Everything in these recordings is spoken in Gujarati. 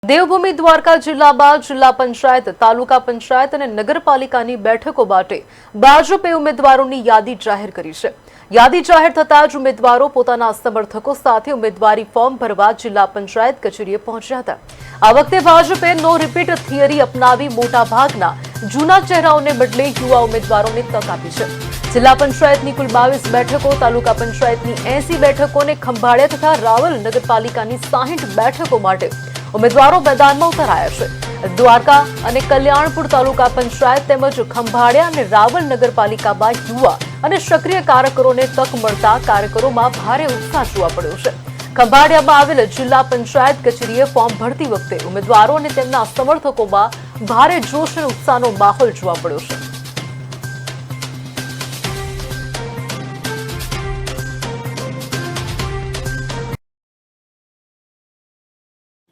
દેવભૂમિ દ્વારકા જિલ્લામાં જિલ્લા પંચાયત, તાલુકા પંચાયત અને નગરપાલિકાની બેઠકો માટે ભાજપે ઉમેદવારોની યાદી જાહેર કરી છે। યાદી જાહેર થતાં જ ઉમેદવારો પોતાના સમર્થકો સાથે ઉમેદવારી ફોર્મ ભરવા જિલ્લા પંચાયત કચેરીએ પહોંચ્યા હતા। આ વખતે ભાજપે નો રિપીટ થિયરી અપનાવી મોટાભાગના જૂના ચહેરાઓને બદલે યુવા ઉમેદવારોને તક આપી છે। જિલ્લા પંચાયતની કુલ 22 બેઠકો, તાલુકા પંચાયતની 80 બેઠકોને ખંભાળિયા તથા રાવલ નગરપાલિકાની 60 બેઠકો માટે ઉમેદવારો મેદાનમાં ઉતરાયા છે। દ્વારકા અને કલ્યાણપુર તાલુકા પંચાયત તેમજ ખંભાળિયા અને રાવલ નગરપાલિકામાં યુવા અને સક્રિય કાર્યકરોને તક મળતા કાર્યકરોમાં ભારે ઉત્સાહ જોવા પડ્યો છે। ખંભાળિયામાં આવેલ જિલ્લા પંચાયત કચેરીએ ફોર્મ ભરતી વખતે ઉમેદવારો અને તેમના સમર્થકોમાં ભારે જોશ અને ઉત્સાહનો માહોલ જોવા પડ્યો છે।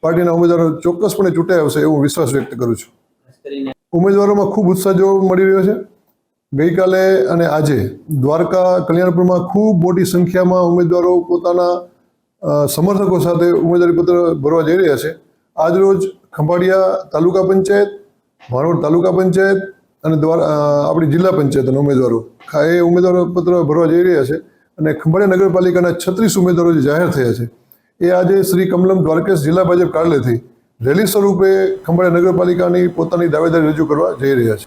પાર્ટીના ઉમેદવારો ચોક્કસપણે ચૂંટાઈ આવશે એવો વિશ્વાસ વ્યક્ત કરું છું। ઉમેદવારોમાં ખૂબ ઉત્સાહ જોવા મળી રહ્યો છે। ગઈકાલે અને આજે દ્વારકા કલ્યાણપુરમાં ખૂબ મોટી સંખ્યામાં ઉમેદવારો પોતાના સમર્થકો સાથે ઉમેદવારી પત્ર ભરવા જઈ રહ્યા છે। આજરોજ ખંભાળિયા તાલુકા પંચાયત, ભાણવડ તાલુકા પંચાયત અને આપણી જિલ્લા પંચાયતના ઉમેદવારો એ ઉમેદવારો પત્ર ભરવા જઈ રહ્યા છે અને ખંભાળિયા નગરપાલિકાના 36 ઉમેદવારો જે જાહેર થયા છે એ આજે શ્રી કમલમ દ્વારકેશ જિલ્લા ભાજપ કાર્યાલયથી રેલી સ્વરૂપે ખંભાળિયા નગરપાલિકાની પોતાની દાવેદારી રજૂ કરવા જઈ રહ્યા છે।